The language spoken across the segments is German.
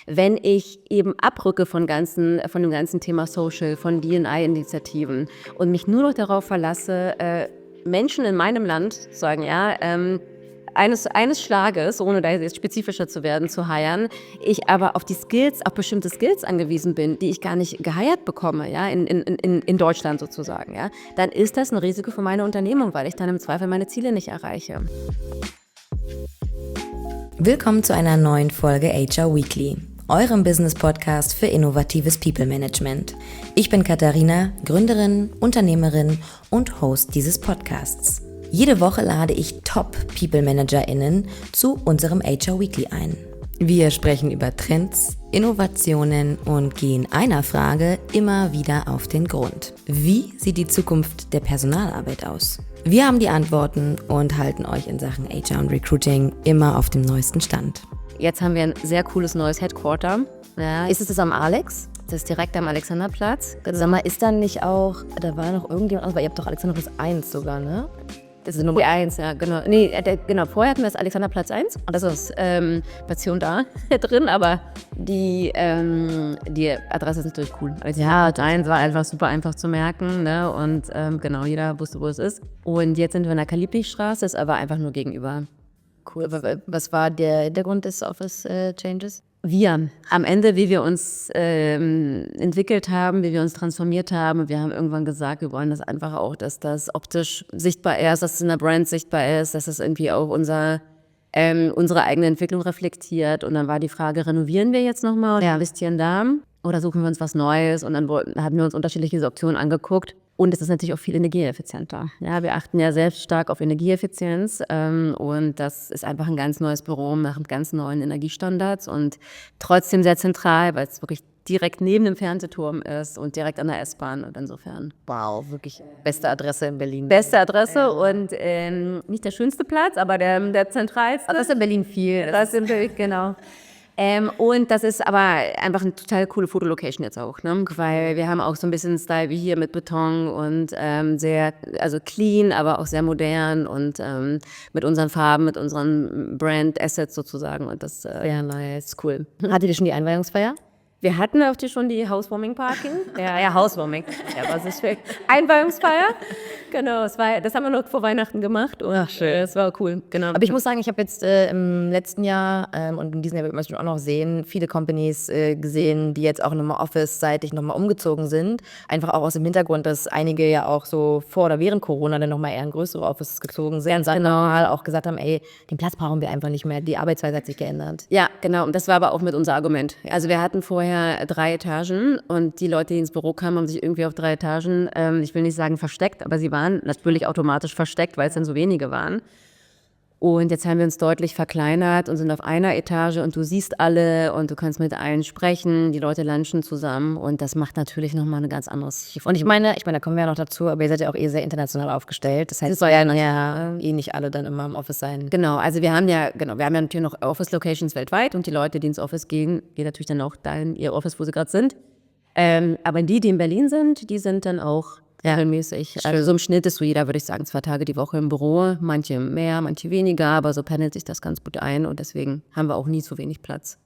wenn ich eben abrücke von dem ganzen Thema Social, von D&I-Initiativen und mich nur noch darauf verlasse, Menschen in meinem Land sagen, ja, eines Schlages, ohne da jetzt spezifischer zu werden, zu hiren, ich aber auf bestimmte Skills angewiesen bin, die ich gar nicht geheiert bekomme, ja, in Deutschland sozusagen, ja, dann ist das ein Risiko für meine Unternehmung, weil ich dann im Zweifel meine Ziele nicht erreiche. Willkommen zu einer neuen Folge HR Weekly, eurem Business-Podcast für innovatives People-Management. Ich bin Katharina, Gründerin, Unternehmerin und Host dieses Podcasts. Jede Woche lade ich Top-People-ManagerInnen zu unserem HR Weekly ein. Wir sprechen über Trends, Innovationen und gehen einer Frage immer wieder auf den Grund. Wie sieht die Zukunft der Personalarbeit aus? Wir haben die Antworten und halten euch in Sachen HR und Recruiting immer auf dem neuesten Stand. Jetzt haben wir ein sehr cooles neues Headquarter. Ja, Ist es das am Alex? das ist direkt am Alexanderplatz. Sag mal, ist dann nicht auch, da war noch irgendjemand anders, weil ihr habt doch Alexanderplatz 1 sogar, ne? Das ist Nummer 1, ja, genau. Genau, vorher hatten wir das Alexanderplatz 1 und das ist Station da drin, aber die Adresse ist natürlich cool. Alexanderplatz 1 war einfach super einfach zu merken, ne? Und genau, jeder wusste, wo es ist. Und jetzt sind wir in der Kalibri-Straße, ist aber einfach nur gegenüber. Cool. Was war der Hintergrund des Office Changes? Wir am Ende, wie wir uns entwickelt haben, wie wir uns transformiert haben, wir haben irgendwann gesagt, wir wollen das einfach auch, dass das optisch sichtbar ist, dass es in der Brand sichtbar ist, dass es irgendwie auch unsere eigene Entwicklung reflektiert. Und dann war die Frage, renovieren wir jetzt nochmal, ja, investieren da oder suchen wir uns was Neues? Und dann haben wir uns unterschiedliche Optionen angeguckt. Und es ist natürlich auch viel energieeffizienter. Ja, wir achten ja selbst stark auf Energieeffizienz und das ist einfach ein ganz neues Büro mit ganz neuen Energiestandards und trotzdem sehr zentral, weil es wirklich direkt neben dem Fernsehturm ist und direkt an der S-Bahn und insofern. Wow, wirklich beste Adresse in Berlin. Beste Adresse und nicht der schönste Platz, aber der zentralste. Das ist in Berlin viel. Das ist in Berlin, genau. Und das ist aber einfach eine total coole Fotolocation jetzt auch, ne? Weil wir haben auch so ein bisschen Style wie hier mit Beton und sehr, also clean, aber auch sehr modern und mit unseren Farben, mit unseren Brand-Assets sozusagen und das Ja, nice. cool. Hattet ihr schon die Einweihungsfeier? Wir hatten auf die schon die Housewarming-Party. Ja, Housewarming. Ja, was ist für Einweihungsfeier? Genau, das haben wir noch vor Weihnachten gemacht. Ach, schön. Das war cool, genau. Aber ich muss sagen, ich habe jetzt im letzten Jahr und in diesem Jahr wird man schon auch noch sehen, viele Companies gesehen, die jetzt auch nochmal Office-seitig nochmal umgezogen sind. Einfach auch aus dem Hintergrund, dass einige ja auch so vor oder während Corona dann nochmal eher in größere Offices gezogen sind. Und dann auch gesagt haben, ey, den Platz brauchen wir einfach nicht mehr. Die Arbeitsweise hat sich geändert. Ja, genau. Und das war aber auch mit unser Argument. Also wir hatten vorher 3 Etagen und die Leute, die ins Büro kamen, haben sich irgendwie auf 3 Etagen, ich will nicht sagen versteckt, aber sie waren natürlich automatisch versteckt, weil es dann so wenige waren. Und jetzt haben wir uns deutlich verkleinert und sind auf einer Etage und du siehst alle und du kannst mit allen sprechen, die Leute lunchen zusammen und das macht natürlich nochmal eine ganz anderes. Und ich meine, da kommen wir ja noch dazu, aber ihr seid ja auch sehr international aufgestellt. Das heißt, es soll ja nicht alle dann immer im Office sein. Genau, also wir haben ja natürlich noch Office-Locations weltweit und die Leute, die ins Office gehen natürlich dann auch da in ihr Office, wo sie gerade sind. Aber die in Berlin sind, die sind dann auch regelmäßig. Also so im Schnitt ist so jeder, würde ich sagen, 2 Tage die Woche im Büro. Manche mehr, manche weniger, aber so pendelt sich das ganz gut ein und deswegen haben wir auch nie zu wenig Platz.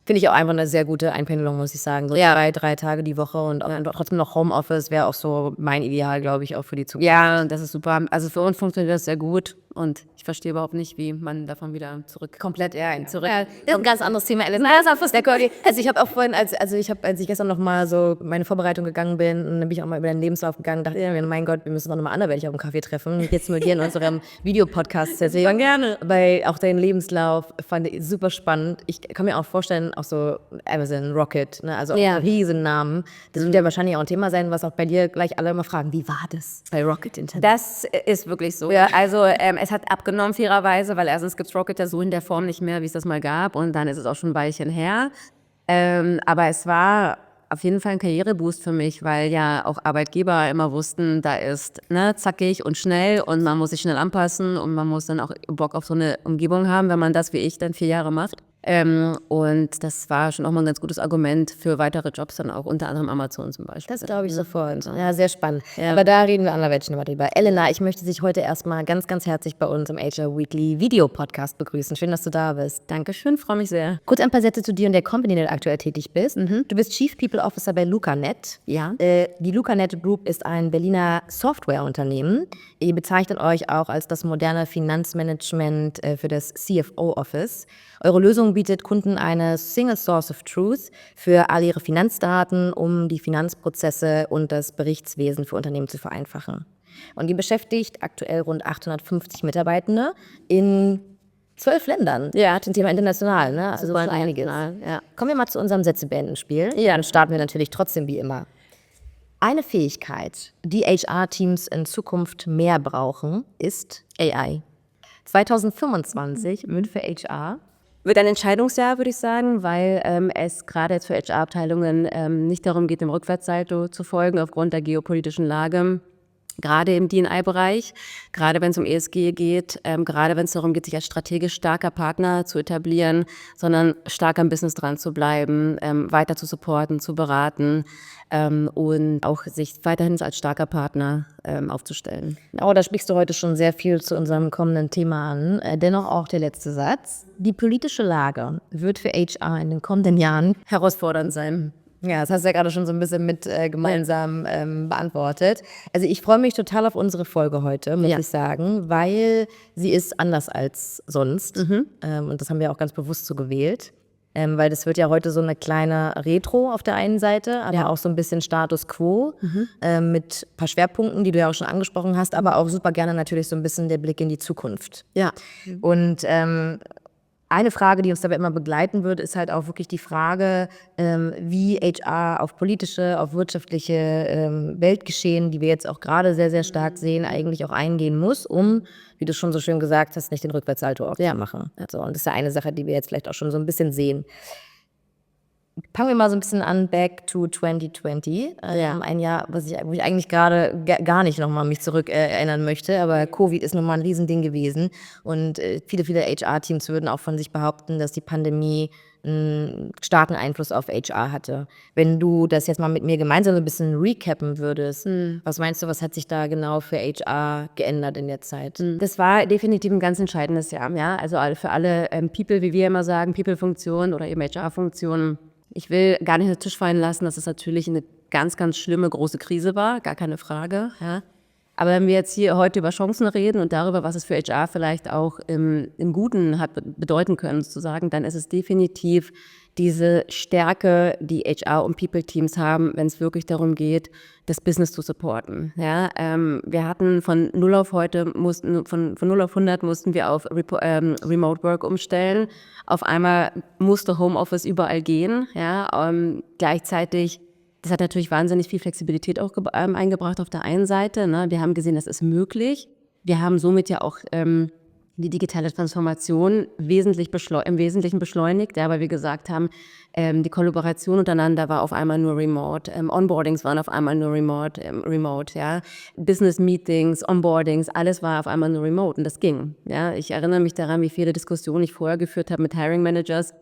Finde ich auch einfach eine sehr gute Einpendelung, muss ich sagen. So 3 Tage die Woche und trotzdem noch Homeoffice wäre auch so mein Ideal, glaube ich, auch für die Zukunft. Ja, das ist super. Also für uns funktioniert das sehr gut und ich verstehe überhaupt nicht, wie man davon wieder Komplett zurück. Ja, das ist ein ganz anderes Thema. Also ich habe auch vorhin, als ich gestern noch mal so meine Vorbereitung gegangen bin und dann bin ich auch mal über den Lebenslauf gegangen, dachte ich mir, mein Gott, wir müssen doch noch mal anderweitig auf dem Kaffee treffen. Jetzt mit dir in unserem Videopodcast. Deswegen gerne. Weil auch deinen Lebenslauf fand ich super spannend. Ich kann mir auch vorstellen, auch so Amazon, Rocket, ne, also auch Riesennamen. Das wird ja wahrscheinlich auch ein Thema sein, was auch bei dir gleich alle immer fragen, wie war das bei Rocket Internet? Das ist wirklich so. Ja, also es hat abgenommen fairerweise, weil erstens gibt es Rocket ja so in der Form nicht mehr, wie es das mal gab und dann ist es auch schon ein Weilchen her. Aber es war auf jeden Fall ein Karriereboost für mich, weil ja auch Arbeitgeber immer wussten, da ist zackig und schnell und man muss sich schnell anpassen und man muss dann auch Bock auf so eine Umgebung haben, wenn man das wie ich dann 4 Jahre macht. Und das war schon auch mal ein ganz gutes Argument für weitere Jobs dann auch, unter anderem Amazon zum Beispiel. Das glaube ich sofort. Ja, sehr spannend. Ja. Aber da reden wir anderweitig noch mal drüber. Elena, ich möchte dich heute erstmal ganz, ganz herzlich bei uns im HR Weekly Video Podcast begrüßen. Schön, dass du da bist. Dankeschön, freue mich sehr. Kurz ein paar Sätze zu dir und der Company, in der du aktuell tätig bist. Du bist Chief People Officer bei LucaNet. Ja. Die LucaNet Group ist ein Berliner Softwareunternehmen. Ihr bezeichnet euch auch als das moderne Finanzmanagement für das CFO-Office. Eure Lösung bietet Kunden eine Single Source of Truth für all ihre Finanzdaten, um die Finanzprozesse und das Berichtswesen für Unternehmen zu vereinfachen. Und ihr beschäftigt aktuell rund 850 Mitarbeitende in 12 Ländern. Ja, zum Thema international, ne? Also so einiges. Ja. Kommen wir mal zu unserem Sätze-beenden-Spiel. Ja. Dann starten wir natürlich trotzdem wie immer. Eine Fähigkeit, die HR-Teams in Zukunft mehr brauchen, ist AI. 2025 wird für HR Wird ein Entscheidungsjahr, würde ich sagen, weil es gerade jetzt für HR-Abteilungen nicht darum geht, dem Rückwärtssalto zu folgen aufgrund der geopolitischen Lage. Gerade im D&I-Bereich, gerade wenn es um ESG geht, gerade wenn es darum geht, sich als strategisch starker Partner zu etablieren, sondern stark am Business dran zu bleiben, weiter zu supporten, zu beraten und auch sich weiterhin als starker Partner aufzustellen. Oh, da sprichst du heute schon sehr viel zu unserem kommenden Thema an. Dennoch auch der letzte Satz. Die politische Lage wird für HR in den kommenden Jahren Herausfordernd sein. Ja, das hast du ja gerade schon so ein bisschen mit gemeinsam beantwortet. Also ich freue mich total auf unsere Folge heute, muss ich sagen, weil sie ist anders als sonst. Und das haben wir auch ganz bewusst so gewählt. Weil das wird ja heute so eine kleine Retro auf der einen Seite, aber auch so ein bisschen Status Quo mit ein paar Schwerpunkten, die du ja auch schon angesprochen hast, aber auch super gerne natürlich so ein bisschen der Blick in die Zukunft. Ja. Und eine Frage, die uns dabei immer begleiten wird, ist halt auch wirklich die Frage, wie HR auf politische, auf wirtschaftliche Weltgeschehen, die wir jetzt auch gerade sehr, sehr stark sehen, eigentlich auch eingehen muss, um, wie du schon so schön gesagt hast, nicht den Rückwärtssalto auch zu machen. Also, und das ist ja eine Sache, die wir jetzt vielleicht auch schon so ein bisschen sehen. Fangen wir mal so ein bisschen an, back to 2020. Ein Jahr, wo ich eigentlich gerade gar nicht nochmal mich zurück erinnern möchte, aber Covid ist nun mal ein Riesending gewesen und viele HR-Teams würden auch von sich behaupten, dass die Pandemie einen starken Einfluss auf HR hatte. Wenn du das jetzt mal mit mir gemeinsam so ein bisschen recappen würdest, was meinst du, was hat sich da genau für HR geändert in der Zeit? Das war definitiv ein ganz entscheidendes Jahr, ja. Also für alle People, wie wir immer sagen, People-Funktionen oder eben HR-Funktionen. Ich will gar nicht den Tisch fallen lassen, dass es natürlich eine ganz, ganz schlimme, große Krise war, gar keine Frage. Ja. Aber wenn wir jetzt hier heute über Chancen reden und darüber, was es für HR vielleicht auch im Guten hat bedeuten können, sozusagen, dann ist es definitiv diese Stärke, die HR und People-Teams haben, wenn es wirklich darum geht, das Business zu supporten. Ja, wir hatten von 0 auf 100 mussten wir auf Remote Work umstellen. Auf einmal musste Homeoffice überall gehen. Ja, gleichzeitig, das hat natürlich wahnsinnig viel Flexibilität auch eingebracht auf der einen Seite. Ne? Wir haben gesehen, das ist möglich. Wir haben somit ja auch die digitale Transformation im Wesentlichen beschleunigt, ja, weil wir gesagt haben, die Kollaboration untereinander war auf einmal nur remote, Onboardings waren auf einmal nur remote, ja, Business-Meetings, Onboardings, alles war auf einmal nur remote und das ging. Ja. Ich erinnere mich daran, wie viele Diskussionen ich vorher geführt habe mit Hiring-Managers,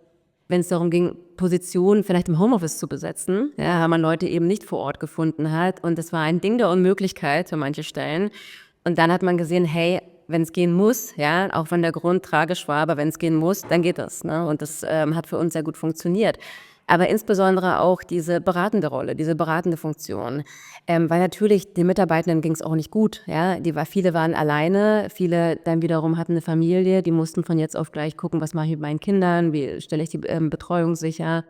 wenn es darum ging, Positionen vielleicht im Homeoffice zu besetzen, ja, weil man Leute eben nicht vor Ort gefunden hat und das war ein Ding der Unmöglichkeit für manche Stellen. Und dann hat man gesehen, hey, wenn es gehen muss, ja, auch wenn der Grund tragisch war, aber wenn es gehen muss, dann geht das. Ne? Und das hat für uns sehr gut funktioniert. Aber insbesondere auch diese beratende Rolle, diese beratende Funktion. Weil natürlich den Mitarbeitenden ging es auch nicht gut. Ja? Viele waren alleine, viele dann wiederum hatten eine Familie, die mussten von jetzt auf gleich gucken, was mache ich mit meinen Kindern, wie stelle ich die Betreuung sicher.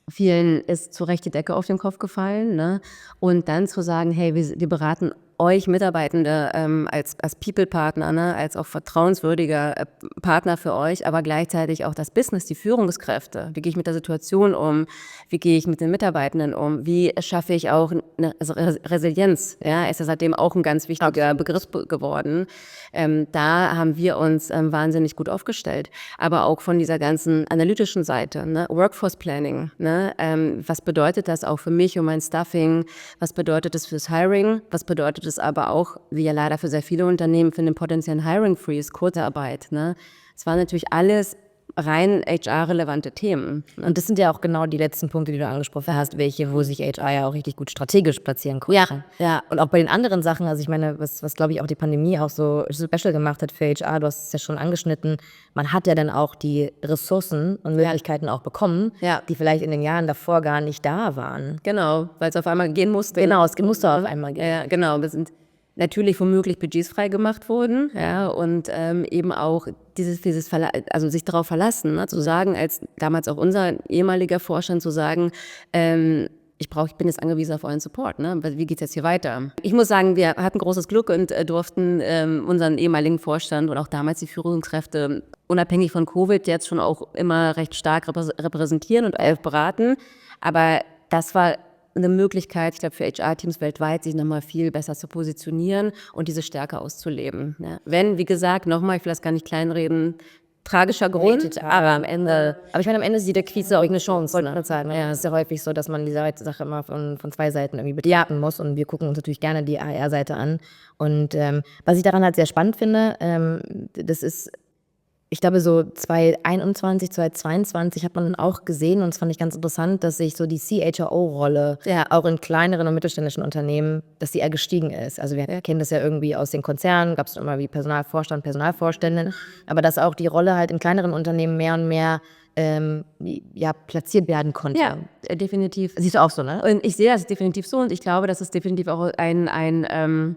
Vielen ist zu Recht die Decke auf den Kopf gefallen. Ne? Und dann zu sagen, hey, wir beraten euch Mitarbeitende als People-Partner, ne, als auch vertrauenswürdiger Partner für euch, aber gleichzeitig auch das Business, die Führungskräfte. Wie gehe ich mit der Situation um? Wie gehe ich mit den Mitarbeitenden um? Wie schaffe ich auch eine Resilienz? Ja, ist ja seitdem auch ein ganz wichtiger Begriff geworden. Da haben wir uns wahnsinnig gut aufgestellt. Aber auch von dieser ganzen analytischen Seite, ne? Workforce Planning. Ne? Was bedeutet das auch für mich und mein Stuffing? Was bedeutet das fürs Hiring? Was bedeutet es aber auch, wie ja leider für sehr viele Unternehmen, für den potenziellen Hiring Freeze, Kurzarbeit. Ne? Es war natürlich alles rein HR-relevante Themen. Und das sind ja auch genau die letzten Punkte, die du angesprochen hast, wo sich HR ja auch richtig gut strategisch platzieren konnte. Ja. Und auch bei den anderen Sachen, also ich meine, was glaube ich auch die Pandemie auch so special gemacht hat für HR, du hast es ja schon angeschnitten, man hat ja dann auch die Ressourcen und Möglichkeiten auch bekommen, die vielleicht in den Jahren davor gar nicht da waren. Genau, weil es auf einmal gehen musste. Genau, es musste auf einmal gehen. Ja, genau. Wir sind natürlich womöglich Budgets freigemacht wurden, ja, und eben auch also sich darauf verlassen, ne, zu sagen, als damals auch unser ehemaliger Vorstand zu sagen, ich bin jetzt angewiesen auf euren Support, ne? Wie geht's jetzt hier weiter? Ich muss sagen, wir hatten großes Glück und durften unseren ehemaligen Vorstand und auch damals die Führungskräfte unabhängig von Covid jetzt schon auch immer recht stark repräsentieren und beraten. Aber das war eine Möglichkeit, ich glaube, für HR-Teams weltweit, sich nochmal viel besser zu positionieren und diese Stärke auszuleben. Ja. Wenn, wie gesagt, nochmal, ich will das gar nicht kleinreden, tragischer Grund, aber am Ende. Aber ich meine, am Ende sieht der Krise auch eine Chance. Ne? Ja, es ist ja häufig so, dass man diese Sache immer von zwei Seiten irgendwie betrachten muss. Und wir gucken uns natürlich gerne die HR-Seite an. Und was ich daran halt sehr spannend finde, das ist, ich glaube, so 2021, 2022 hat man dann auch gesehen, und das fand ich ganz interessant, dass sich so die CHRO-Rolle auch in kleineren und mittelständischen Unternehmen, dass die eher gestiegen ist. Also wir kennen das ja irgendwie aus den Konzernen, gab es immer wie Personalvorstand, Personalvorständin, aber dass auch die Rolle halt in kleineren Unternehmen mehr und mehr platziert werden konnte. Ja, definitiv. Siehst du auch so, ne? Und ich sehe das definitiv so und ich glaube, das ist definitiv auch ein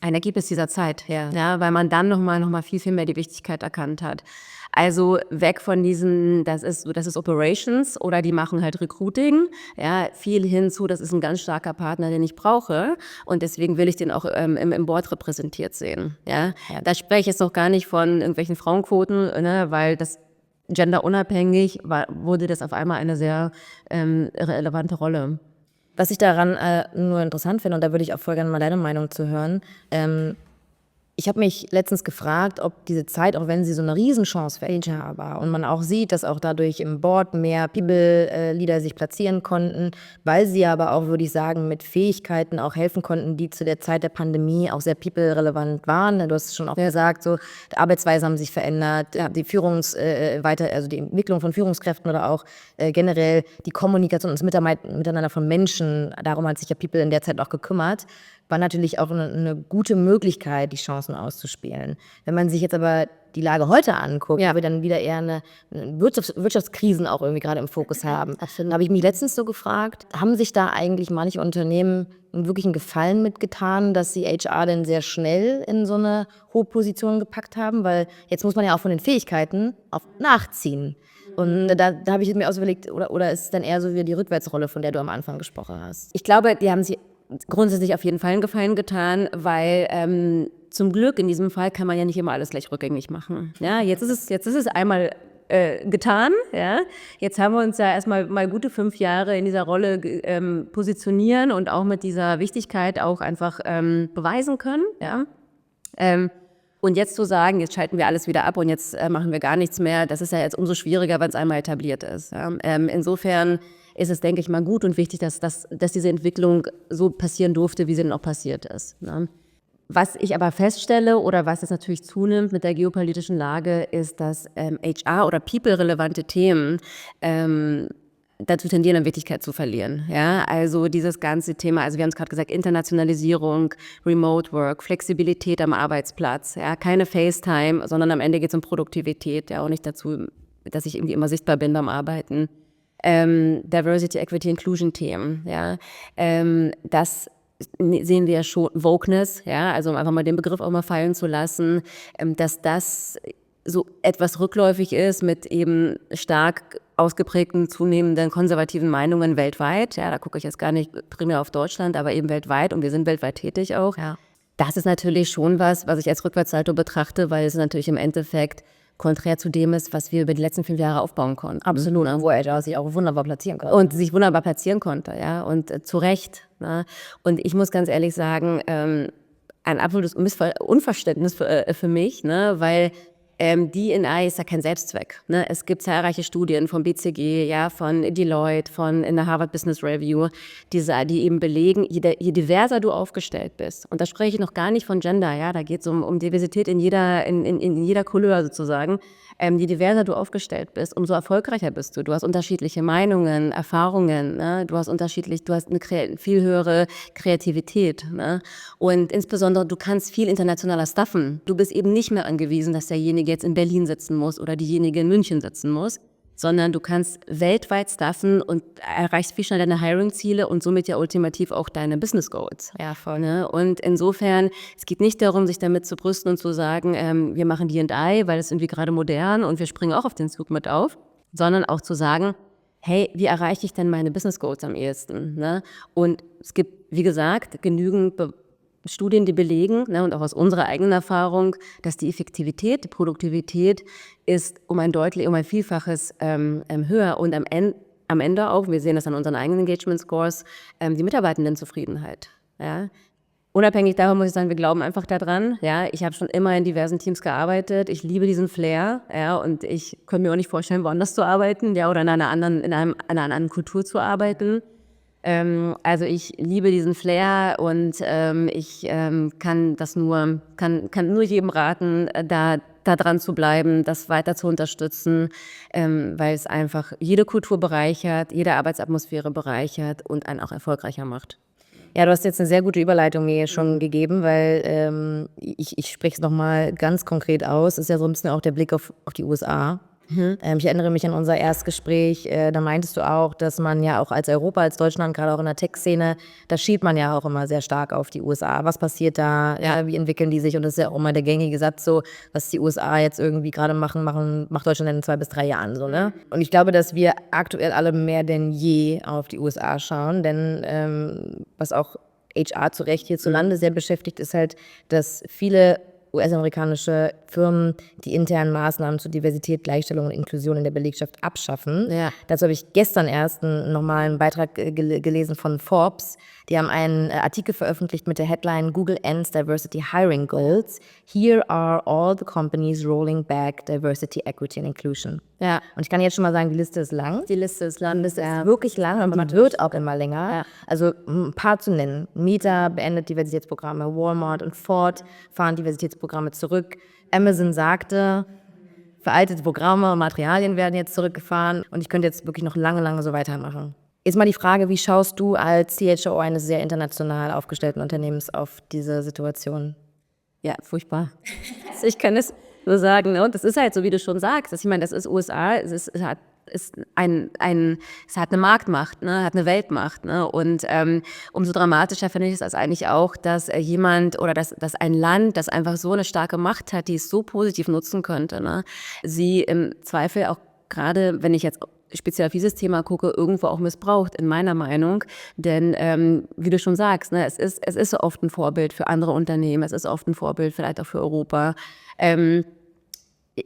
Ergebnis dieser Zeit, ja, weil man dann noch mal viel mehr die Wichtigkeit erkannt hat. Also weg von diesen, das ist Operations oder die machen halt Recruiting, ja, viel hinzu, das ist ein ganz starker Partner, den ich brauche und deswegen will ich den auch im Board repräsentiert sehen, ja. Da spreche ich jetzt noch gar nicht von irgendwelchen Frauenquoten, ne, weil das genderunabhängig wurde das auf einmal eine sehr relevante Rolle. Was ich daran nur interessant finde, und da würde ich auch voll gerne mal deine Meinung zu hören, ich habe mich letztens gefragt, ob diese Zeit, auch wenn sie so eine Riesenchance für HR war und man auch sieht, dass auch dadurch im Board mehr People-Leader sich platzieren konnten, weil sie aber auch, würde ich sagen, mit Fähigkeiten auch helfen konnten, die zu der Zeit der Pandemie auch sehr people-relevant waren. Du hast es schon auch gesagt, so die Arbeitsweisen haben sich verändert, die also die Entwicklung von Führungskräften oder auch generell die Kommunikation und das Miteinander von Menschen, darum hat sich ja People in der Zeit auch gekümmert, war natürlich auch eine gute Möglichkeit, die Chancen auszuspielen. Wenn man sich jetzt aber die Lage heute anguckt, wo wir dann wieder eher eine Wirtschaftskrisen auch irgendwie gerade im Fokus haben, da habe ich mich letztens so gefragt, haben sich da eigentlich manche Unternehmen wirklich einen Gefallen mitgetan, dass sie HR denn sehr schnell in so eine hohe Position gepackt haben? Weil jetzt muss man ja auch von den Fähigkeiten auf nachziehen. Und da habe ich mir auch so überlegt, oder ist es dann eher so wie die Rückwärtsrolle, von der du am Anfang gesprochen hast? Ich glaube, die haben sich grundsätzlich auf jeden Fall einen Gefallen getan, weil zum Glück in diesem Fall kann man ja nicht immer alles gleich rückgängig machen. Ja, jetzt ist es einmal getan. Ja, jetzt haben wir uns ja erstmal mal gute 5 Jahre in dieser Rolle positionieren und auch mit dieser Wichtigkeit auch einfach beweisen können. Ja. Und jetzt zu sagen, jetzt schalten wir alles wieder ab und jetzt machen wir gar nichts mehr, das ist ja jetzt umso schwieriger, wenn es einmal etabliert ist. Ja. Insofern ist es, denke ich mal, gut und wichtig, dass diese Entwicklung so passieren durfte, wie sie dann auch passiert ist. Ne? Was ich aber feststelle oder was jetzt natürlich zunimmt mit der geopolitischen Lage, ist, dass HR- oder People-relevante Themen dazu tendieren, an Wichtigkeit zu verlieren. Ja? Also dieses ganze Thema, also wir haben es gerade gesagt, Internationalisierung, Remote Work, Flexibilität am Arbeitsplatz, ja? Keine FaceTime, sondern am Ende geht es um Produktivität, ja, auch nicht dazu, dass ich irgendwie immer sichtbar bin beim Arbeiten. Diversity, Equity, Inclusion-Themen, ja, das sehen wir ja schon, Wokeness, ja, also um einfach mal den Begriff auch mal fallen zu lassen, dass das so etwas rückläufig ist mit eben stark ausgeprägten, zunehmenden konservativen Meinungen weltweit, ja, da gucke ich jetzt gar nicht primär auf Deutschland, aber eben weltweit und wir sind weltweit tätig auch. Ja. Das ist natürlich schon was ich als Rückwärtssalto betrachte, weil es natürlich im Endeffekt konträr zu dem ist, was wir über die letzten 5 Jahre aufbauen konnten. Absolut, wo HR sich auch wunderbar platzieren konnte. Und sich wunderbar platzieren konnte, ja, und zu Recht. Ne? Und ich muss ganz ehrlich sagen, ein absolutes Unverständnis für mich, ne? Weil D&I ist ja kein Selbstzweck. Ne? Es gibt zahlreiche Studien vom BCG, ja, von Deloitte, in der Harvard Business Review, die eben belegen, je diverser du aufgestellt bist, und da spreche ich noch gar nicht von Gender, ja, da geht es um Diversität in jeder Couleur sozusagen, je diverser du aufgestellt bist, umso erfolgreicher bist du. Du hast unterschiedliche Meinungen, Erfahrungen, ne? Du hast eine viel höhere Kreativität. Ne? Und insbesondere, du kannst viel internationaler staffen. Du bist eben nicht mehr angewiesen, dass derjenige jetzt in Berlin sitzen muss oder diejenige in München sitzen muss, sondern du kannst weltweit staffen und erreichst viel schneller deine Hiring-Ziele und somit ja ultimativ auch deine Business-Goals. Ja, voll. Ne? Und insofern, es geht nicht darum, sich damit zu brüsten und zu sagen, wir machen D&I, weil es irgendwie gerade modern und wir springen auch auf den Zug mit auf, sondern auch zu sagen, hey, wie erreiche ich denn meine Business-Goals am ehesten? Ne? Und es gibt, wie gesagt, genügend Studien, die belegen, ne, und auch aus unserer eigenen Erfahrung, dass die Effektivität, die Produktivität ist um ein Vielfaches höher und am Ende auch, wir sehen das an unseren eigenen Engagement-Scores, die Mitarbeitendenzufriedenheit. Ja. Unabhängig davon muss ich sagen, wir glauben einfach daran. Ja. Ich habe schon immer in diversen Teams gearbeitet, ich liebe diesen Flair, ja, und ich könnte mir auch nicht vorstellen, woanders zu arbeiten, ja, oder in einer anderen Kultur zu arbeiten. Also ich liebe diesen Flair und ich kann nur jedem raten, da dran zu bleiben, das weiter zu unterstützen, weil es einfach jede Kultur bereichert, jede Arbeitsatmosphäre bereichert und einen auch erfolgreicher macht. Ja, du hast jetzt eine sehr gute Überleitung mir schon gegeben, weil ich spreche es nochmal ganz konkret aus. Das ist ja so ein bisschen auch der Blick auf die USA. Ich erinnere mich an unser Erstgespräch, da meintest du auch, dass man ja auch als Europa, als Deutschland, gerade auch in der Tech-Szene, da schielt man ja auch immer sehr stark auf die USA. Was passiert da? Ja, wie entwickeln die sich? Und das ist ja auch immer der gängige Satz so, was die USA jetzt irgendwie gerade machen, macht Deutschland in 2 bis 3 Jahren so, ne? Und ich glaube, dass wir aktuell alle mehr denn je auf die USA schauen, denn was auch HR zu Recht hierzulande sehr beschäftigt, ist halt, dass viele US-amerikanische Firmen die internen Maßnahmen zur Diversität, Gleichstellung und Inklusion in der Belegschaft abschaffen. Ja. Dazu habe ich gestern erst einen normalen Beitrag gelesen von Forbes. Die haben einen Artikel veröffentlicht mit der Headline Google ends Diversity Hiring Goals. Here are all the companies rolling back Diversity, Equity and Inclusion. Ja. Und ich kann jetzt schon mal sagen, die Liste ist lang. Die Liste ist lang. Die Liste ist wirklich lang und man wird auch immer länger. Ja. Also ein paar zu nennen. Meta beendet Diversitätsprogramme, Walmart und Ford fahren Diversitätsprogramme zurück. Amazon sagte, veraltete Programme und Materialien werden jetzt zurückgefahren und ich könnte jetzt wirklich noch lange, lange so weitermachen. Jetzt mal die Frage, wie schaust du als CHO eines sehr international aufgestellten Unternehmens auf diese Situation? Ja, furchtbar. Ich kann es nur sagen, ne? Und das ist halt so, wie du schon sagst. Ich meine, das ist USA, es hat eine Marktmacht, ne, hat eine Weltmacht, ne, und umso dramatischer finde ich es eigentlich auch, dass dass ein Land, das einfach so eine starke Macht hat, die es so positiv nutzen könnte, ne, sie im Zweifel auch gerade, wenn ich jetzt speziell auf dieses Thema gucke, irgendwo auch missbraucht, in meiner Meinung. Denn wie du schon sagst, ne, es ist so oft ein Vorbild für andere Unternehmen, es ist oft ein Vorbild vielleicht auch für Europa.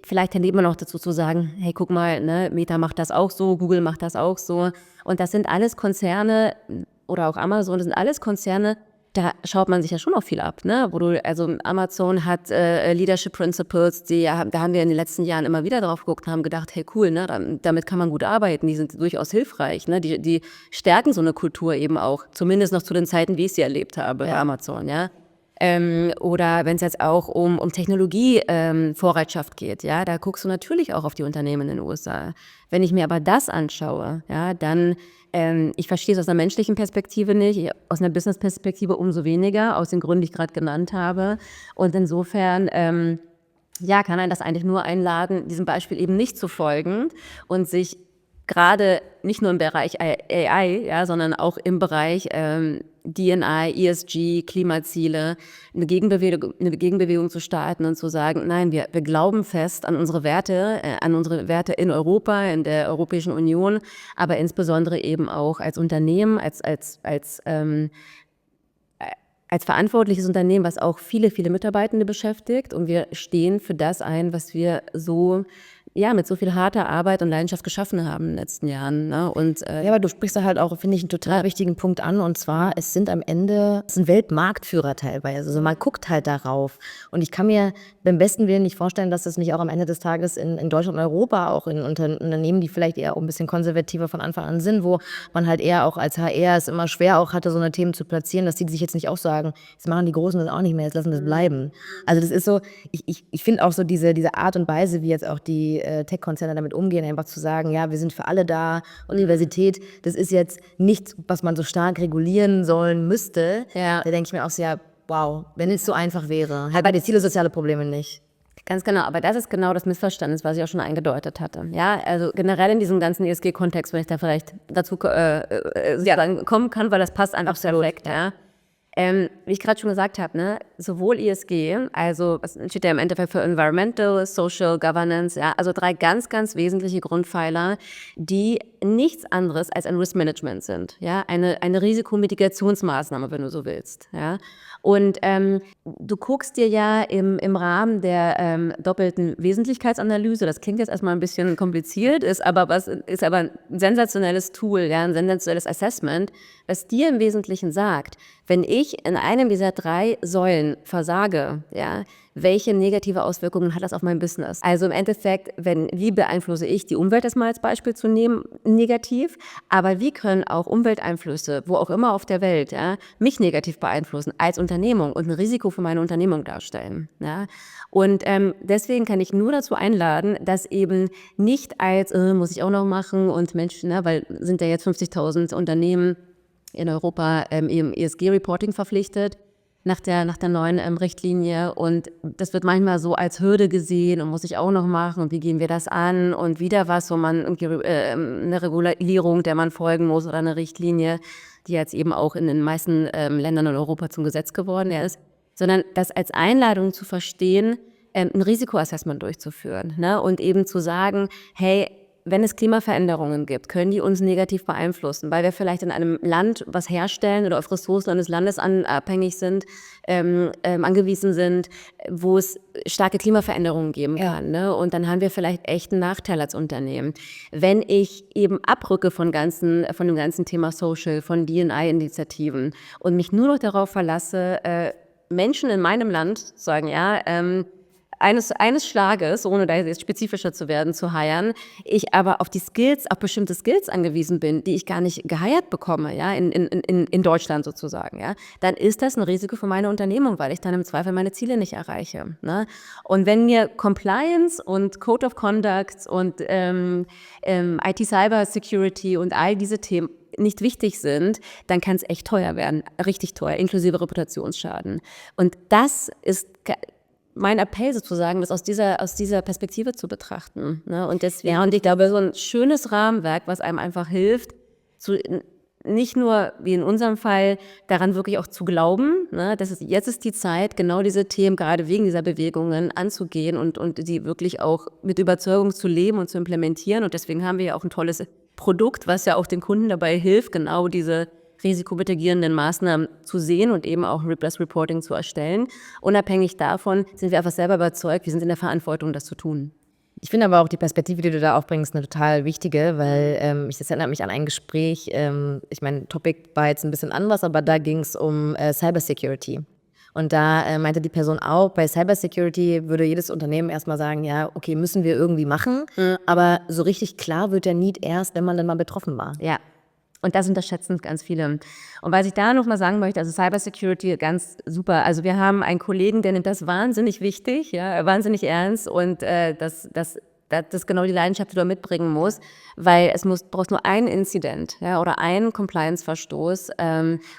Vielleicht tendiert man auch dazu zu sagen, hey, guck mal, ne, Meta macht das auch so, Google macht das auch so. Und das sind alles Konzerne, oder auch Amazon, das sind alles Konzerne, da schaut man sich ja schon auch viel ab, ne? Also Amazon hat Leadership Principles, da haben wir in den letzten Jahren immer wieder drauf geguckt und haben gedacht, hey cool, ne, damit kann man gut arbeiten, die sind durchaus hilfreich, ne? Die stärken so eine Kultur eben auch, zumindest noch zu den Zeiten, wie ich sie erlebt habe bei Amazon, ja. Oder wenn es jetzt auch um Technologie-Vorreitschaft geht, ja, da guckst du natürlich auch auf die Unternehmen in den USA. Wenn ich mir aber das anschaue, ja, dann ich verstehe es aus einer menschlichen Perspektive nicht, aus einer Business-Perspektive umso weniger, aus den Gründen, die ich gerade genannt habe. Und insofern, kann einen das eigentlich nur einladen, diesem Beispiel eben nicht zu folgen und sich gerade nicht nur im Bereich AI, ja, sondern auch im Bereich D&I, ESG, Klimaziele, eine Gegenbewegung zu starten und zu sagen, nein, wir glauben fest an unsere Werte in Europa, in der Europäischen Union, aber insbesondere eben auch als Unternehmen, als verantwortliches Unternehmen, was auch viele, viele Mitarbeitende beschäftigt, und wir stehen für das ein, was wir so mit so viel harter Arbeit und Leidenschaft geschaffen haben in den letzten Jahren. Ne? Und, ja, aber du sprichst da halt auch, finde ich, einen total wichtigen Punkt an. Und zwar, es sind Weltmarktführer teilweise. Also man guckt halt darauf. Und ich kann mir beim besten Willen nicht vorstellen, dass das nicht auch am Ende des Tages in Deutschland und Europa, auch in Unternehmen, die vielleicht eher auch ein bisschen konservativer von Anfang an sind, wo man halt eher auch als HR es immer schwer auch hatte, so eine Themen zu platzieren, dass die sich jetzt nicht auch sagen, jetzt machen die Großen das auch nicht mehr, jetzt lassen das bleiben. Also das ist so, ich finde auch so diese Art und Weise, wie jetzt auch die Tech-Konzerne damit umgehen, einfach zu sagen, ja, wir sind für alle da, Universität, das ist jetzt nichts, was man so stark regulieren sollen müsste. Ja. Da denke ich mir auch so, ja, wow, wenn es so einfach wäre. Halt bei den Ziele soziale Probleme nicht. Ganz genau, aber das ist genau das Missverständnis, was ich auch schon angedeutet hatte. Ja, also generell in diesem ganzen ESG-Kontext, wenn ich da vielleicht dazu dann kommen kann, weil das passt einfach perfekt. Ja. Wie ich gerade schon gesagt habe, ne, sowohl ESG, also was steht ja im Endeffekt für Environmental, Social, Governance, ja, also 3 ganz, ganz wesentliche Grundpfeiler, die nichts anderes als ein Risk-Management sind, ja, eine Risikomitigationsmaßnahme, wenn du so willst, ja. Und du guckst dir ja im Rahmen der doppelten Wesentlichkeitsanalyse, das klingt jetzt erstmal ein bisschen kompliziert, ist aber ein sensationelles Tool, ja, ein sensationelles Assessment, das dir im Wesentlichen sagt, wenn ich in einem dieser 3 Säulen versage, ja, welche negative Auswirkungen hat das auf mein Business? Also im Endeffekt, wie beeinflusse ich die Umwelt, das mal als Beispiel zu nehmen, negativ, aber wie können auch Umwelteinflüsse, wo auch immer auf der Welt, ja, mich negativ beeinflussen als Unternehmung und ein Risiko für meine Unternehmung darstellen. Ja? Und deswegen kann ich nur dazu einladen, das eben nicht als, muss ich auch noch machen und Mensch, ne, weil sind ja jetzt 50.000 Unternehmen in Europa im ESG-Reporting verpflichtet, nach der neuen Richtlinie, und das wird manchmal so als Hürde gesehen und muss ich auch noch machen und wie gehen wir das an und wieder was, wo man eine Regulierung, der man folgen muss oder eine Richtlinie, die jetzt eben auch in den meisten Ländern in Europa zum Gesetz geworden ist, sondern das als Einladung zu verstehen, ein Risikoassessment durchzuführen, ne? Und eben zu sagen, hey, wenn es Klimaveränderungen gibt, können die uns negativ beeinflussen, weil wir vielleicht in einem Land was herstellen oder auf Ressourcen eines Landes abhängig sind, angewiesen sind, wo es starke Klimaveränderungen geben kann. Ne? Und dann haben wir vielleicht echt einen Nachteil als Unternehmen. Wenn ich eben abrücke von dem ganzen Thema Social, von D&I-Initiativen und mich nur noch darauf verlasse, Menschen in meinem Land sagen, ja, eines Schlages, ohne da jetzt spezifischer zu werden, zu hiren, ich aber auf bestimmte Skills angewiesen bin, die ich gar nicht geheiert bekomme, ja, in Deutschland sozusagen, ja, dann ist das ein Risiko für meine Unternehmung, weil ich dann im Zweifel meine Ziele nicht erreiche. Ne? Und wenn mir Compliance und Code of Conduct und IT-Cyber Security und all diese Themen nicht wichtig sind, dann kann es echt teuer werden, richtig teuer, inklusive Reputationsschaden. Und das ist mein Appell sozusagen, das aus dieser Perspektive zu betrachten. Ne? Und deswegen, und ich glaube, so ein schönes Rahmenwerk, was einem einfach hilft, nicht nur, wie in unserem Fall, daran wirklich auch zu glauben, ne? Jetzt ist die Zeit, genau diese Themen, gerade wegen dieser Bewegungen, anzugehen und die wirklich auch mit Überzeugung zu leben und zu implementieren. Und deswegen haben wir ja auch ein tolles Produkt, was ja auch den Kunden dabei hilft, genau diese risikomitigierenden Maßnahmen zu sehen und eben auch das Reporting zu erstellen. Unabhängig davon sind wir einfach selber überzeugt, wir sind in der Verantwortung, das zu tun. Ich finde aber auch die Perspektive, die du da aufbringst, eine total wichtige, weil das erinnert mich an ein Gespräch, ich meine, Topic war jetzt ein bisschen anders, aber da ging es um Cybersecurity. Und da meinte die Person auch, bei Cybersecurity würde jedes Unternehmen erstmal sagen, ja, okay, müssen wir irgendwie machen, aber so richtig klar wird der Need erst, wenn man dann mal betroffen war. Ja. Und das unterschätzen ganz viele. Und was ich da noch mal sagen möchte, also Cybersecurity, ganz super. Also wir haben einen Kollegen, der nimmt das wahnsinnig wichtig, ja, wahnsinnig ernst, und das ist genau die Leidenschaft, die du mitbringen musst, weil brauchst nur einen Incident, ja, oder einen Compliance-Verstoß,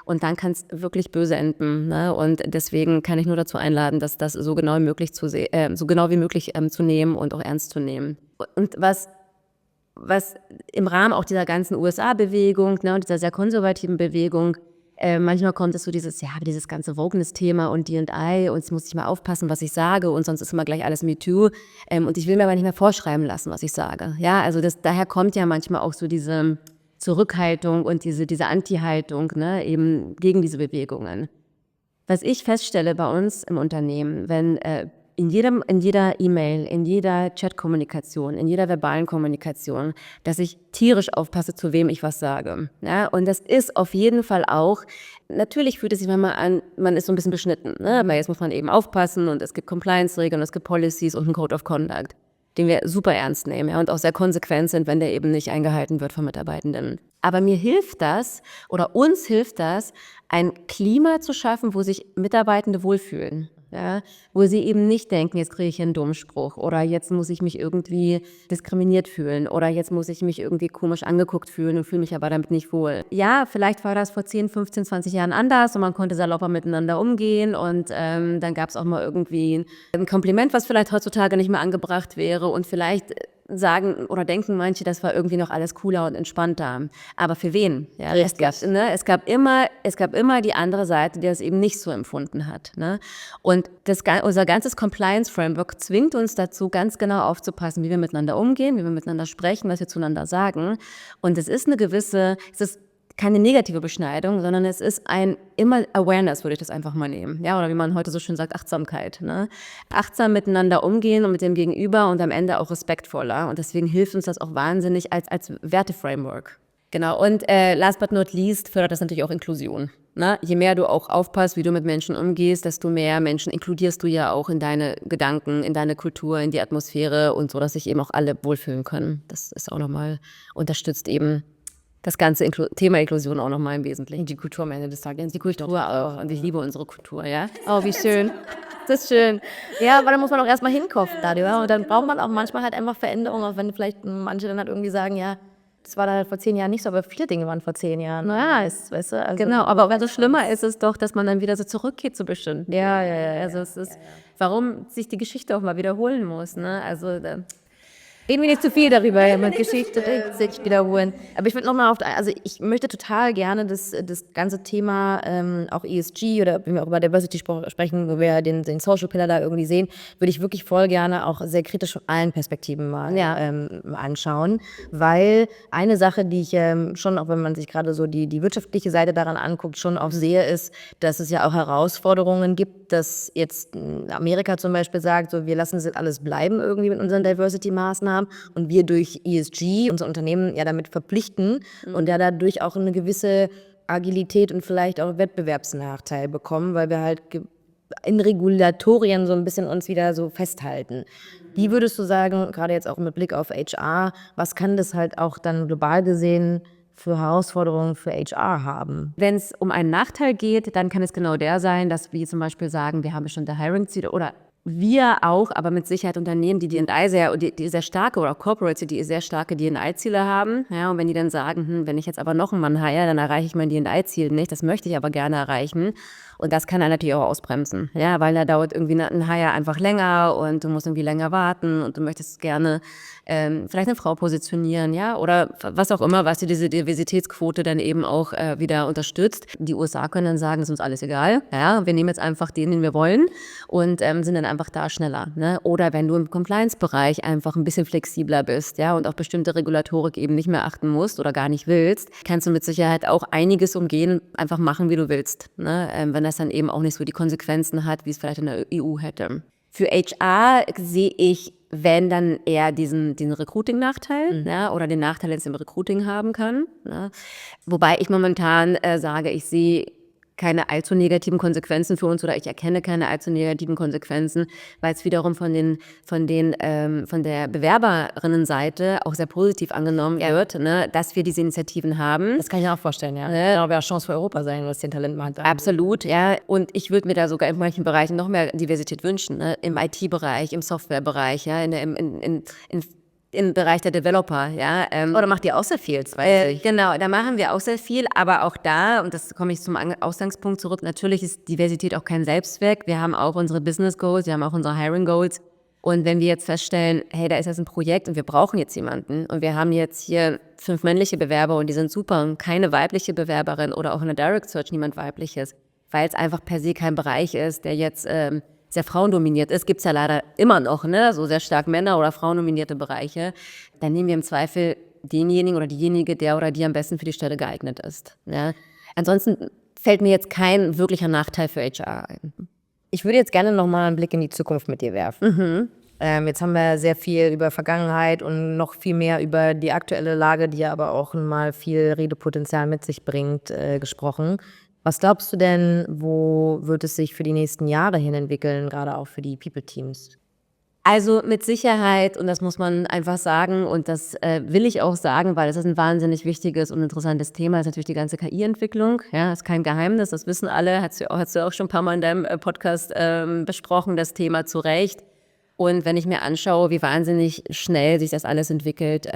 und dann kann es wirklich böse enden. Ne? Und deswegen kann ich nur dazu einladen, dass das so genau wie möglich zu nehmen und auch ernst zu nehmen. Und was im Rahmen auch dieser ganzen USA-Bewegung, ne, und dieser sehr konservativen Bewegung, manchmal kommt es so dieses ganze Wokeness-Thema und D&I, und jetzt muss ich mal aufpassen, was ich sage, und sonst ist immer gleich alles MeToo, und ich will mir aber nicht mehr vorschreiben lassen, was ich sage. Ja, also daher kommt ja manchmal auch so diese Zurückhaltung und diese Anti-Haltung, ne, eben gegen diese Bewegungen. Was ich feststelle bei uns im Unternehmen, wenn in jeder E-Mail, in jeder Chat-Kommunikation, in jeder verbalen Kommunikation, dass ich tierisch aufpasse, zu wem ich was sage. Ja, und das ist auf jeden Fall auch, natürlich fühlt es sich manchmal an, man ist so ein bisschen beschnitten, ne? Aber jetzt muss man eben aufpassen und es gibt Compliance-Regeln, es gibt Policies und einen Code of Conduct, den wir super ernst nehmen, ja, und auch sehr konsequent sind, wenn der eben nicht eingehalten wird von Mitarbeitenden. Aber mir hilft das oder uns hilft das, ein Klima zu schaffen, wo sich Mitarbeitende wohlfühlen. Ja, wo sie eben nicht denken, jetzt kriege ich einen Dummspruch oder jetzt muss ich mich irgendwie diskriminiert fühlen oder jetzt muss ich mich irgendwie komisch angeguckt fühlen und fühle mich aber damit nicht wohl. Ja, vielleicht war das vor 10, 15, 20 Jahren anders und man konnte salopper miteinander umgehen und dann gab es auch mal irgendwie ein Kompliment, was vielleicht heutzutage nicht mehr angebracht wäre und vielleicht sagen oder denken manche, das war irgendwie noch alles cooler und entspannter. Aber für wen? Ja, es gab immer die andere Seite, die das eben nicht so empfunden hat. Ne? Und unser ganzes Compliance-Framework zwingt uns dazu, ganz genau aufzupassen, wie wir miteinander umgehen, wie wir miteinander sprechen, was wir zueinander sagen. Und es ist keine negative Beschneidung, sondern es ist immer Awareness, würde ich das einfach mal nehmen. Ja, oder wie man heute so schön sagt, Achtsamkeit. Ne? Achtsam miteinander umgehen und mit dem Gegenüber und am Ende auch respektvoller. Und deswegen hilft uns das auch wahnsinnig als Werte-Framework. Genau, und last but not least fördert das natürlich auch Inklusion. Ne? Je mehr du auch aufpasst, wie du mit Menschen umgehst, desto mehr Menschen inkludierst du ja auch in deine Gedanken, in deine Kultur, in die Atmosphäre und so, dass sich eben auch alle wohlfühlen können. Das ist auch nochmal, unterstützt eben das ganze Thema Inklusion auch nochmal im Wesentlichen. Die Kultur am Ende des Tages. Die Kultur auch. Und ich liebe unsere Kultur, ja. Oh, wie schön. Das ist schön. Ja, aber da muss man auch erstmal hinkommen, ja. Und dann braucht man auch manchmal halt einfach Veränderungen, auch wenn vielleicht manche dann halt irgendwie sagen, ja, das war da halt vor 10 Jahren nicht so, aber viele Dinge waren vor 10 Jahren. Naja, weißt du, also genau, aber umso schlimmer ist es doch, dass man dann wieder so zurückgeht zu bestimmten. Ja. Also es ist, warum sich die Geschichte auch mal wiederholen muss, ne? Also reden wir nicht zu viel darüber, mit Geschichte sich wiederholen. Aber ich würde nochmal ich möchte total gerne das ganze Thema auch ESG oder wenn wir auch über Diversity sprechen, wo wir den Social Pillar da irgendwie sehen, würde ich wirklich voll gerne auch sehr kritisch von allen Perspektiven mal anschauen. Weil eine Sache, die ich schon, auch wenn man sich gerade so die wirtschaftliche Seite daran anguckt, schon auch sehe, ist, dass es ja auch Herausforderungen gibt, dass jetzt Amerika zum Beispiel sagt, so wir lassen das alles bleiben irgendwie mit unseren Diversity-Maßnahmen. Und wir durch ESG unser Unternehmen ja damit verpflichten und ja dadurch auch eine gewisse Agilität und vielleicht auch Wettbewerbsnachteil bekommen, weil wir halt in Regulatorien so ein bisschen uns wieder so festhalten. Wie würdest du sagen, gerade jetzt auch mit Blick auf HR, was kann das halt auch dann global gesehen für Herausforderungen für HR haben? Wenn es um einen Nachteil geht, dann kann es genau der sein, dass wir zum Beispiel sagen, wir haben bestimmte Hiring-Ziele oder wir auch, aber mit Sicherheit Unternehmen, die die sehr starke oder Corporates, die sehr starke D&I-Ziele haben. Ja, und wenn die dann sagen, wenn ich jetzt aber noch einen Mann hire, dann erreiche ich mein D&I-Ziel nicht. Das möchte ich aber gerne erreichen. Und das kann er natürlich auch ausbremsen. Ja, weil da dauert irgendwie ein Hire einfach länger und du musst irgendwie länger warten und du möchtest gerne vielleicht eine Frau positionieren, ja, oder was auch immer, was dir diese Diversitätsquote dann eben auch wieder unterstützt. Die USA können dann sagen, ist uns alles egal. Ja, wir nehmen jetzt einfach den wir wollen und sind dann einfach da schneller. Ne? Oder wenn du im Compliance-Bereich einfach ein bisschen flexibler bist, ja, und auf bestimmte Regulatorik eben nicht mehr achten musst oder gar nicht willst, kannst du mit Sicherheit auch einiges umgehen, einfach machen, wie du willst. Ne? Wenn das dann eben auch nicht so die Konsequenzen hat, wie es vielleicht in der EU hätte. Für HR sehe ich, wenn dann eher den Recruiting-Nachteil, ja, oder den Nachteil, den es im Recruiting haben kann. Ne? Wobei ich momentan sage, ich sehe keine allzu negativen Konsequenzen für uns oder ich erkenne keine allzu negativen Konsequenzen, weil es wiederum von der Bewerberinnenseite auch sehr positiv angenommen wird, ne, dass wir diese Initiativen haben. Das kann ich mir auch vorstellen, ja. Das kann auch eine Chance für Europa sein, was den Talentmarkt angeht. Absolut, ja. Und ich würde mir da sogar in manchen Bereichen noch mehr Diversität wünschen, ne? Im IT-Bereich, im Software-Bereich, ja, im Bereich der Developer, ja. Oder macht ihr auch sehr viel, weiß ich. Genau, da machen wir auch sehr viel, aber auch da, und das komme ich zum Ausgangspunkt zurück, natürlich ist Diversität auch kein Selbstzweck. Wir haben auch unsere Business Goals, wir haben auch unsere Hiring Goals. Und wenn wir jetzt feststellen, hey, da ist jetzt ein Projekt und wir brauchen jetzt jemanden und wir haben jetzt hier 5 männliche Bewerber und die sind super und keine weibliche Bewerberin oder auch in der Direct Search niemand weibliches, weil es einfach per se kein Bereich ist, der jetzt sehr frauendominiert ist, gibt es ja leider immer noch, ne, so sehr stark Männer- oder frauendominierte Bereiche, dann nehmen wir im Zweifel denjenigen oder diejenige, der oder die am besten für die Stelle geeignet ist. Ja. Ansonsten fällt mir jetzt kein wirklicher Nachteil für HR ein. Ich würde jetzt gerne nochmal einen Blick in die Zukunft mit dir werfen. Jetzt haben wir sehr viel über Vergangenheit und noch viel mehr über die aktuelle Lage, die ja aber auch mal viel Redepotenzial mit sich bringt, gesprochen. Was glaubst du denn, wo wird es sich für die nächsten Jahre hin entwickeln, gerade auch für die People-Teams? Also mit Sicherheit, und das muss man einfach sagen, und das will ich auch sagen, weil das ist ein wahnsinnig wichtiges und interessantes Thema, ist natürlich die ganze KI-Entwicklung. Ja, ist kein Geheimnis, das wissen alle, hast du auch schon ein paar Mal in deinem Podcast besprochen, das Thema zu Recht. Und wenn ich mir anschaue, wie wahnsinnig schnell sich das alles entwickelt,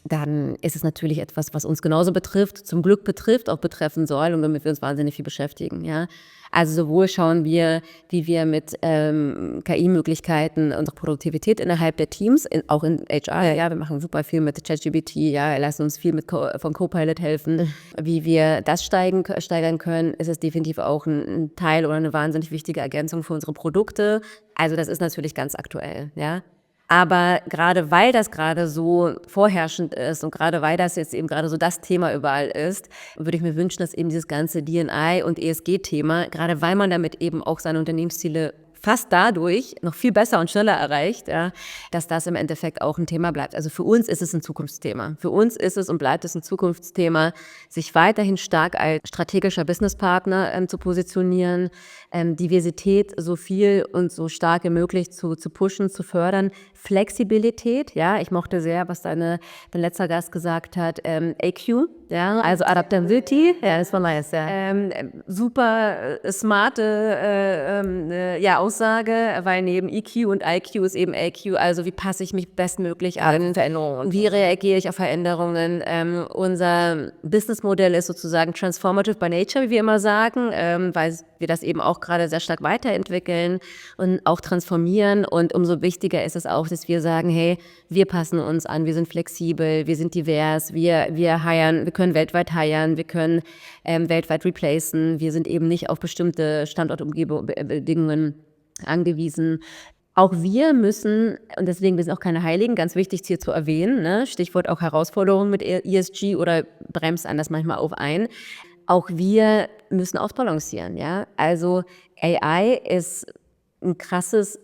dann ist es natürlich etwas, was uns genauso betrifft, zum Glück betrifft, auch betreffen soll und womit wir uns wahnsinnig viel beschäftigen. Ja? Also sowohl schauen wir, wie wir mit KI-Möglichkeiten unsere Produktivität innerhalb der Teams, auch in HR, ja, wir machen super viel mit ChatGPT, ja, lassen uns viel von Copilot helfen, wie wir das steigern können, ist es definitiv auch ein Teil oder eine wahnsinnig wichtige Ergänzung für unsere Produkte. Also das ist natürlich ganz aktuell, ja. Aber gerade weil das gerade so vorherrschend ist und gerade weil das jetzt eben gerade so das Thema überall ist, würde ich mir wünschen, dass eben dieses ganze D&I und ESG-Thema, gerade weil man damit eben auch seine Unternehmensziele fast dadurch noch viel besser und schneller erreicht, ja, dass das im Endeffekt auch ein Thema bleibt. Also für uns ist es ein Zukunftsthema. Für uns ist es und bleibt es ein Zukunftsthema, sich weiterhin stark als strategischer Businesspartner zu positionieren, Diversität so viel und so stark wie möglich zu pushen, zu fördern. Flexibilität, ja, ich mochte sehr, was dein letzter Gast gesagt hat, AQ, ja, also Adaptability, Ja, das war nice, ja. super smarte Aussage, weil neben EQ und IQ ist eben AQ, also wie passe ich mich bestmöglich an, Veränderungen. wie reagiere ich auf Veränderungen. Unser Businessmodell ist sozusagen transformative by nature, wie wir immer sagen, weil wir das eben auch gerade sehr stark weiterentwickeln und auch transformieren, und umso wichtiger ist es auch, dass wir sagen, hey, wir passen uns an, wir sind flexibel, wir sind divers, wir hiren, wir können weltweit hiren, wir können weltweit replacen, wir sind eben nicht auf bestimmte Standortbedingungen angewiesen. Auch wir müssen, und deswegen, wir sind auch keine Heiligen, ganz wichtig hier zu erwähnen, ne? Stichwort auch Herausforderungen mit ESG oder bremst einen das manchmal auf ein. Auch wir müssen ausbalancieren, ja. Also AI ist eine krasse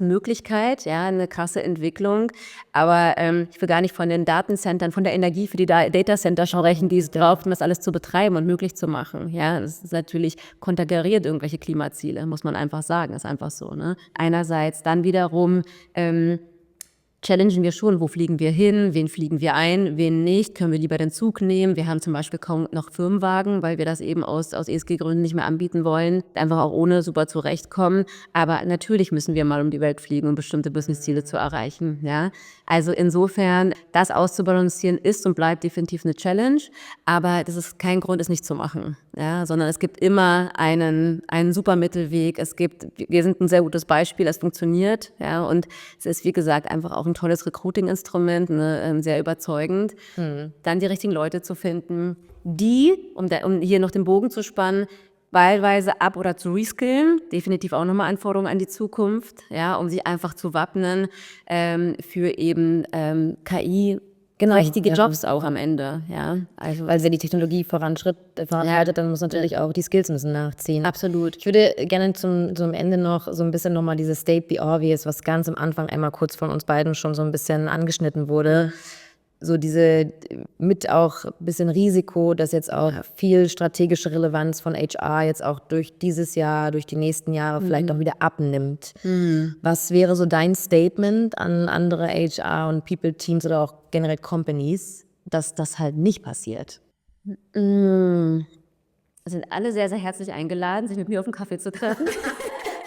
Möglichkeit, ja, eine krasse Entwicklung. Aber ich will gar nicht von den Datencentern, von der Energie für die Datacenter sprechen, die es drauf, um das alles zu betreiben und möglich zu machen. Ja, das ist natürlich konterkariert irgendwelche Klimaziele, muss man einfach sagen, ist einfach so. Ne? Einerseits dann wiederum challengen wir schon, wo fliegen wir hin, wen fliegen wir ein, wen nicht, können wir lieber den Zug nehmen. Wir haben zum Beispiel kaum noch Firmenwagen, weil wir das eben aus ESG-Gründen nicht mehr anbieten wollen, einfach auch ohne super zurechtkommen. Aber natürlich müssen wir mal um die Welt fliegen, um bestimmte Businessziele zu erreichen. Ja? Also insofern, das auszubalancieren ist und bleibt definitiv eine Challenge, aber das ist kein Grund, es nicht zu machen, ja? Sondern es gibt immer einen super Mittelweg. Wir sind ein sehr gutes Beispiel, es funktioniert, ja? Und es ist, wie gesagt, einfach auch ein tolles Recruiting-Instrument, ne, sehr überzeugend. Dann die richtigen Leute zu finden, die, um hier noch den Bogen zu spannen, wahlweise ab- oder zu reskillen, definitiv auch nochmal Anforderungen an die Zukunft, ja, um sich einfach zu wappnen für eben KI, richtige Jobs auch am Ende, ja. Also, weil wenn die Technologie voranschreitet, dann muss natürlich auch die Skills müssen nachziehen. Absolut. Ich würde gerne zum Ende noch so ein bisschen nochmal dieses State the Obvious, was ganz am Anfang einmal kurz von uns beiden schon so ein bisschen angeschnitten wurde. So diese mit auch ein bisschen Risiko, dass jetzt auch viel strategische Relevanz von HR jetzt auch durch dieses Jahr, durch die nächsten Jahre vielleicht auch wieder abnimmt. Was wäre so dein Statement an andere HR- und People-Teams oder auch generell Companies, dass das halt nicht passiert? sind alle sehr, sehr herzlich eingeladen, sich mit mir auf einen Kaffee zu treffen.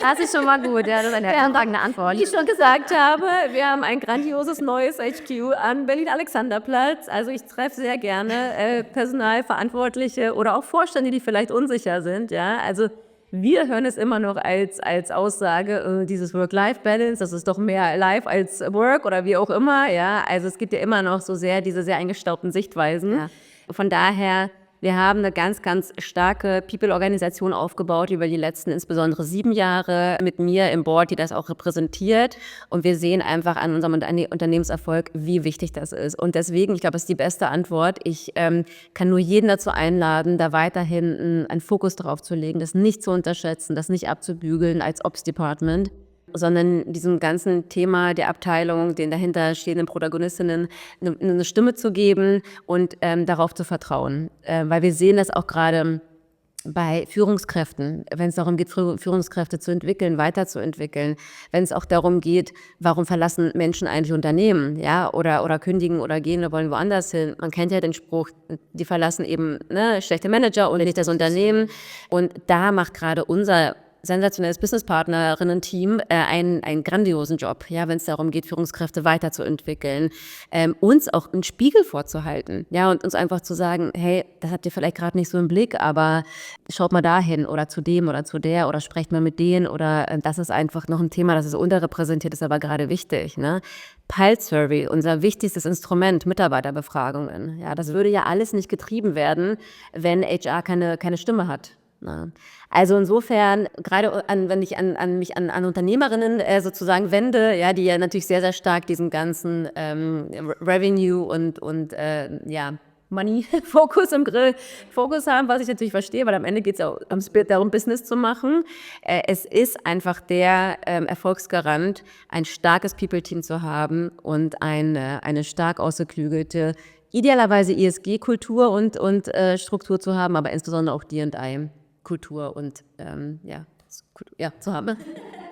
Das ist schon mal gut, ja, das ist eine hervorragende Antwort. Wie ich schon gesagt habe, wir haben ein grandioses neues HQ am Berlin-Alexanderplatz. Also ich treffe sehr gerne Personalverantwortliche oder auch Vorstände, die vielleicht unsicher sind. Ja, also wir hören es immer noch als Aussage, dieses Work-Life-Balance, das ist doch mehr Life als Work oder wie auch immer. Ja, also es gibt ja immer noch so sehr diese sehr eingestaubten Sichtweisen. Ja. Von daher Wir haben eine ganz, ganz starke People-Organisation aufgebaut über die letzten insbesondere 7 Jahre mit mir im Board, die das auch repräsentiert. Und wir sehen einfach an unserem Unternehmenserfolg, wie wichtig das ist. Und deswegen, ich glaube, das ist die beste Antwort. Ich kann nur jeden dazu einladen, da weiterhin einen Fokus drauf zu legen, das nicht zu unterschätzen, das nicht abzubügeln als Ops-Department, sondern diesem ganzen Thema der Abteilung, den dahinter stehenden Protagonistinnen eine Stimme zu geben und darauf zu vertrauen. Weil wir sehen das auch gerade bei Führungskräften, wenn es darum geht, Führungskräfte zu entwickeln, weiterzuentwickeln, wenn es auch darum geht, warum verlassen Menschen eigentlich Unternehmen, ja, oder kündigen oder gehen oder wollen woanders hin. Man kennt ja den Spruch, die verlassen eben schlechte Manager oder nicht das Unternehmen. Und da macht gerade unser sensationelles Businesspartnerinnen-Team einen grandiosen Job, ja, wenn es darum geht, Führungskräfte weiterzuentwickeln, uns auch einen Spiegel vorzuhalten, ja, und uns einfach zu sagen, hey, das habt ihr vielleicht gerade nicht so im Blick, aber schaut mal dahin oder zu dem oder zu der oder sprecht mal mit denen oder das ist einfach noch ein Thema, das ist unterrepräsentiert, ist aber gerade wichtig, ne? Pulse Survey, unser wichtigstes Instrument, Mitarbeiterbefragungen, ja, das würde ja alles nicht getrieben werden, wenn HR keine Stimme hat. Na. Also insofern, gerade wenn ich mich an Unternehmerinnen sozusagen wende, ja, die ja natürlich sehr, sehr stark diesen ganzen Revenue und Money-Fokus Fokus haben, was ich natürlich verstehe, weil am Ende geht es ja darum, Business zu machen. Es ist einfach der Erfolgsgarant, ein starkes People-Team zu haben und eine stark ausgeklügelte, idealerweise ESG-Kultur und Struktur zu haben, aber insbesondere auch D&I. Kultur und zu haben.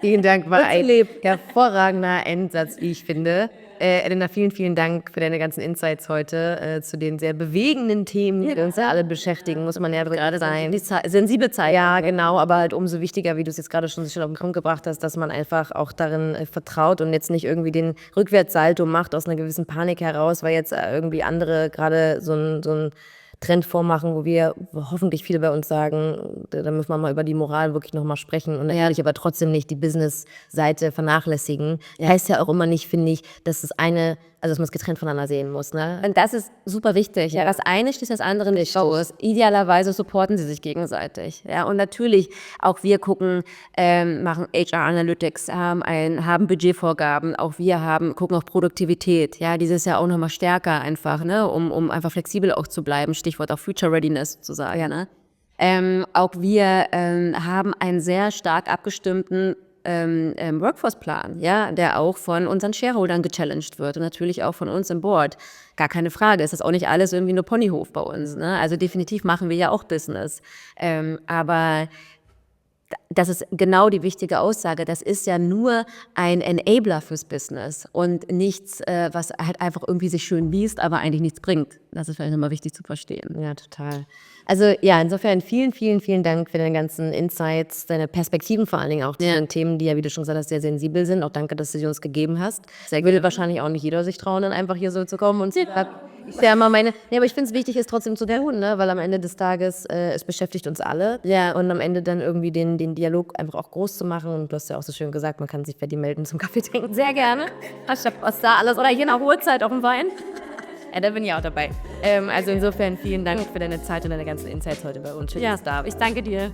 Vielen Dank, war ein hervorragender Endsatz, wie ich finde. Elena, vielen, vielen Dank für deine ganzen Insights heute zu den sehr bewegenden Themen, die uns ja alle beschäftigen, muss man ja gerade sein. Die sensible Zeit. Ja, genau, aber halt umso wichtiger, wie du es jetzt gerade schon auf den Punkt gebracht hast, dass man einfach auch darin vertraut und jetzt nicht irgendwie den Rückwärtssalto macht aus einer gewissen Panik heraus, weil jetzt irgendwie andere gerade so ein Trend vormachen, wo wir hoffentlich viele bei uns sagen, da müssen wir mal über die Moral wirklich nochmal sprechen und ehrlich, aber trotzdem nicht die Business-Seite vernachlässigen. Ja. Heißt ja auch immer nicht, finde ich, dass dass man es getrennt voneinander sehen muss. Ne? Und das ist super wichtig. Ja. Das eine schließt das andere nicht aus. Idealerweise supporten sie sich gegenseitig. Ja. Und natürlich, auch wir gucken, machen HR-Analytics, haben Budgetvorgaben, auch wir gucken auf Produktivität. Ja. Dieses Jahr auch nochmal stärker einfach, ne? um einfach flexibel auch zu bleiben. Stichwort auch Future Readiness zu sagen. Ja. Ne? Auch wir haben einen sehr stark abgestimmten Workforce-Plan, ja, der auch von unseren Shareholdern gechallenged wird und natürlich auch von uns im Board. Gar keine Frage, es ist auch nicht alles irgendwie nur Ponyhof bei uns. Ne? Also definitiv machen wir ja auch Business. Aber das ist genau die wichtige Aussage. Das ist ja nur ein Enabler fürs Business und nichts, was halt einfach irgendwie sich schön liest, aber eigentlich nichts bringt. Das ist vielleicht nochmal wichtig zu verstehen. Ja, total. Also ja, insofern vielen, vielen, vielen Dank für deine ganzen Insights, deine Perspektiven vor allen Dingen auch zu den Themen, die ja, wie du schon gesagt hast, sehr sensibel sind. Auch danke, dass du sie uns gegeben hast. Würde wahrscheinlich auch nicht jeder sich trauen, dann einfach hier so zu kommen und aber ich finde es wichtig, es trotzdem zu tun, ne? Weil am Ende des Tages, es beschäftigt uns alle. Ja. Und am Ende dann irgendwie den Dialog einfach auch groß zu machen. Und du hast ja auch so schön gesagt, man kann sich bei dir melden zum Kaffee trinken. Sehr gerne. Was da alles, oder hier nach Uhrzeit auf dem Wein. Ja, da bin ich auch dabei. Also insofern vielen Dank für deine Zeit und deine ganzen Insights heute bei uns. Schön, dass du da bist. Ich danke dir.